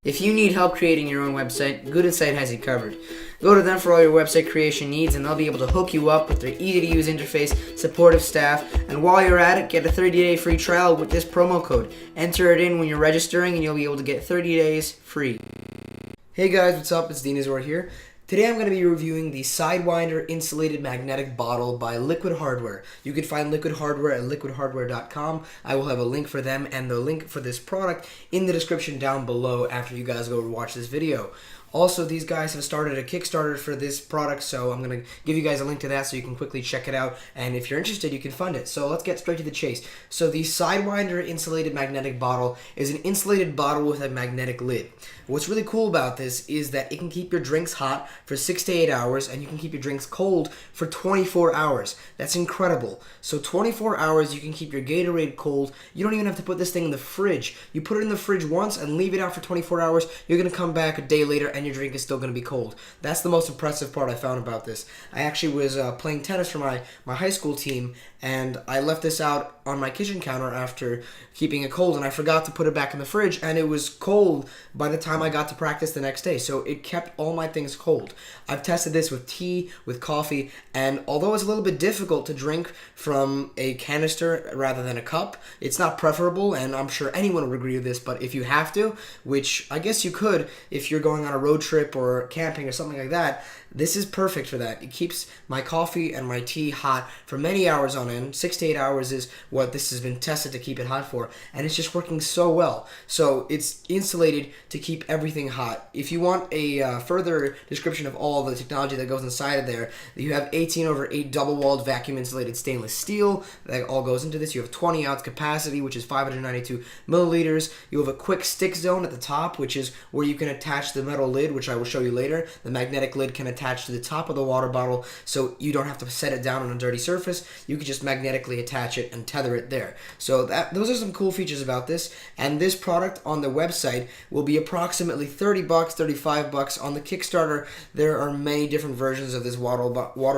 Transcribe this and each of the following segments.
If you need help creating your own website, Good Insight has you covered. Go to them for all your website creation needs and they'll be able to hook you up with their easy-to-use interface, supportive staff, and while you're at it, get a 30-day free trial with this promo code. Enter it in when you're registering and you'll be able to get 30 days free. Hey guys, what's up? It's Dinazor here. Today I'm going to be reviewing the SideWinder Insulated Magnetic Bottle by Liquid Hardware. You can find Liquid Hardware at liquidhardware.com. I will have a link for them and the link for this product in the description down below after you guys go watch this video. Also, these guys have started a KickStarter for this product, so I'm going to give you guys a link to that so you can quickly check it out, and if you're interested, you can fund it. So let's get straight to the chase. So the SideWinder Insulated Magnetic Bottle is an insulated bottle with a magnetic lid. What's really cool about this is that it can keep your drinks hot for 6 to 8 hours, and you can keep your drinks cold for 24 hours. That's incredible. So 24 hours, you can keep your Gatorade cold. You don't even have to put this thing in the fridge. You put it in the fridge once and leave it out for 24 hours. You're going to come back a day later and your drink is still going to be cold. That's the most impressive part I found about this. I actually was playing tennis for my high school team, and I left this out on my kitchen counter after keeping it cold, and I forgot to put it back in the fridge, and it was cold by the time I got to practice the next day, so it kept all my things cold. I've tested this with tea, with coffee, and although it's a little bit difficult to drink from a canister rather than a cup, it's not preferable, and I'm sure anyone would agree with this, but if you have to, which I guess you could if you're going on a road trip or camping or something like that, this is perfect for that. It keeps my coffee and my tea hot for many hours on end. 6 to 8 hours is what this has been tested to keep it hot for, and it's just working so well. So it's insulated to keep everything hot. If you want a further description of all the technology that goes inside of there, you have 18/8 double-walled vacuum insulated stainless steel that all goes into this. You have 20-ounce capacity, which is 592 milliliters. You have a quick stick zone at the top, which is where you can attach the metal lid, which I will show you later. The magnetic lid can attach to the top of the water bottle, so you don't have to set it down on a dirty surface. You can just magnetically attach it and tether it there. So those are some cool features about this, and this product on the website will be approximately $30, $35 on the Kickstarter. There are many different versions of this water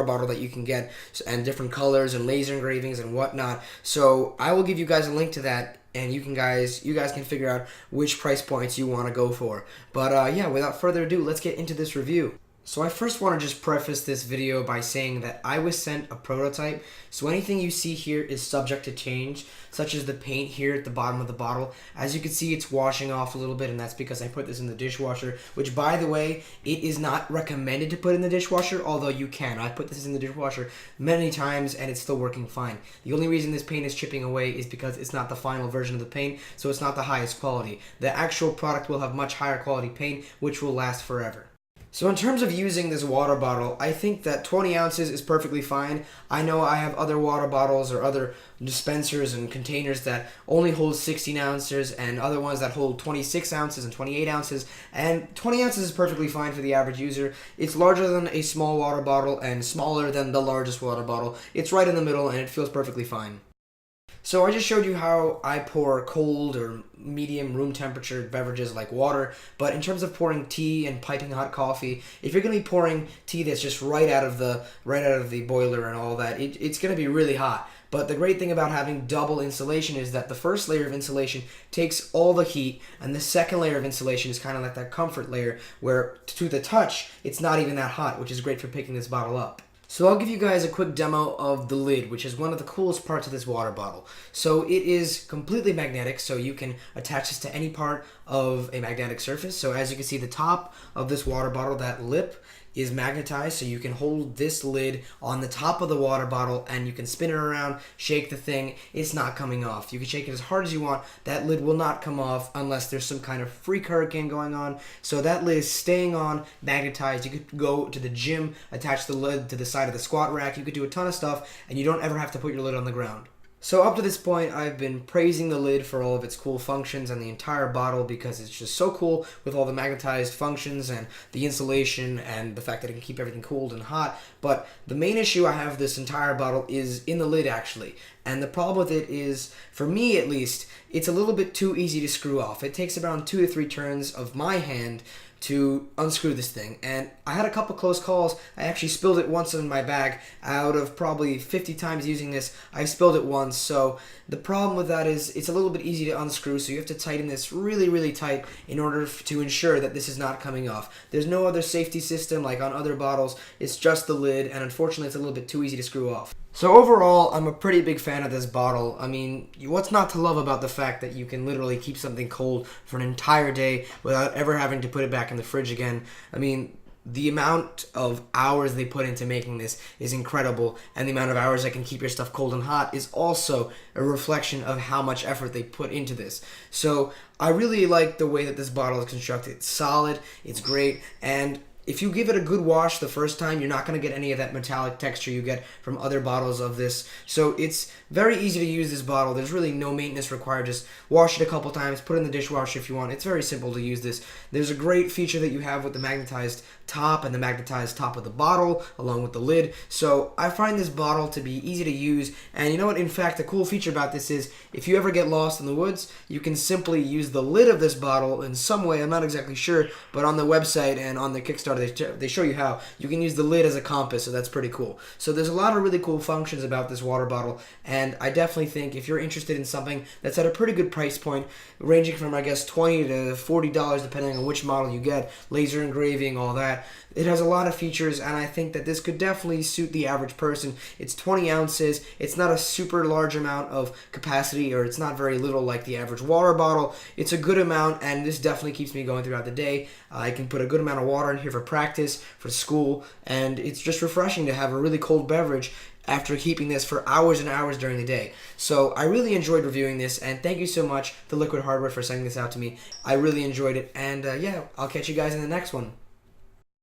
bottle that you can get, and different colors and laser engravings and whatnot. So I will give you guys a link to that, and you guys can figure out which price points you want to go for. But yeah, without further ado, let's get into this review. So I first want to just preface this video by saying that I was sent a prototype, so anything you see here is subject to change, such as the paint here at the bottom of the bottle. As you can see, it's washing off a little bit, and that's because I put this in the dishwasher, which, by the way, it is not recommended to put in the dishwasher, although you can. I put this in the dishwasher many times, and it's still working fine. The only reason this paint is chipping away is because it's not the final version of the paint, so it's not the highest quality. The actual product will have much higher quality paint, which will last forever. So in terms of using this water bottle, I think that 20 ounces is perfectly fine. I know I have other water bottles or other dispensers and containers that only hold 16 ounces and other ones that hold 26 ounces and 28 ounces, and 20 ounces is perfectly fine for the average user. It's larger than a small water bottle and smaller than the largest water bottle. It's right in the middle and it feels perfectly fine. So I just showed you how I pour cold or medium room temperature beverages like water, but in terms of pouring tea and piping hot coffee, if you're going to be pouring tea that's just right out of the boiler and all that, it's going to be really hot. But the great thing about having double insulation is that the first layer of insulation takes all the heat, and the second layer of insulation is kind of like that comfort layer where to the touch, it's not even that hot, which is great for picking this bottle up. So I'll give you guys a quick demo of the lid, which is one of the coolest parts of this water bottle. So it is completely magnetic, so you can attach this to any part of a magnetic surface. So as you can see, the top of this water bottle, that lip, is magnetized, so you can hold this lid on the top of the water bottle and you can spin it around, shake the thing, it's not coming off. You can shake it as hard as you want, that lid will not come off unless there's some kind of freak hurricane going on. So that lid is staying on, magnetized. You could go to the gym, attach the lid to the side of the squat rack, you could do a ton of stuff, and you don't ever have to put your lid on the ground. So up to this point, I've been praising the lid for all of its cool functions and the entire bottle because it's just so cool with all the magnetized functions and the insulation and the fact that it can keep everything cooled and hot. But the main issue I have with this entire bottle is in the lid, actually. And the problem with it is, for me at least, it's a little bit too easy to screw off. It takes around 2 to 3 turns of my hand to unscrew this thing. And I had a couple close calls. I actually spilled it once in my bag. Out of probably 50 times using this, I spilled it once. So the problem with that is it's a little bit easy to unscrew, so you have to tighten this really, really tight in order to ensure that this is not coming off. There's no other safety system like on other bottles. It's just the lid, and unfortunately it's a little bit too easy to screw off. So overall, I'm a pretty big fan of this bottle. I mean, what's not to love about the fact that you can literally keep something cold for an entire day without ever having to put it back in the fridge again? I mean, the amount of hours they put into making this is incredible, and the amount of hours that can keep your stuff cold and hot is also a reflection of how much effort they put into this. So I really like the way that this bottle is constructed. It's solid, it's great, and if you give it a good wash the first time, you're not going to get any of that metallic texture you get from other bottles of this. So it's very easy to use this bottle. There's really no maintenance required. Just wash it a couple times, put it in the dishwasher if you want. It's very simple to use this. There's a great feature that you have with the magnetized top and the magnetized top of the bottle along with the lid. So I find this bottle to be easy to use. And you know what? In fact, the cool feature about this is if you ever get lost in the woods, you can simply use the lid of this bottle in some way. I'm not exactly sure, but on the website and on the KickStarter, they show you how. You can use the lid as a compass, so that's pretty cool. So there's a lot of really cool functions about this water bottle, and I definitely think if you're interested in something that's at a pretty good price point, ranging from, I guess, $20 to $40, depending on which model you get, laser engraving, all that, it has a lot of features, and I think that this could definitely suit the average person. It's 20 ounces. It's not a super large amount of capacity, or it's not very little like the average water bottle. It's a good amount, and this definitely keeps me going throughout the day. I can put a good amount of water in here for practice, for school, and it's just refreshing to have a really cold beverage after keeping this for hours and hours during the day. So I really enjoyed reviewing this, and thank you so much to Liquid Hardware for sending this out to me. I really enjoyed it, and yeah, I'll catch you guys in the next one.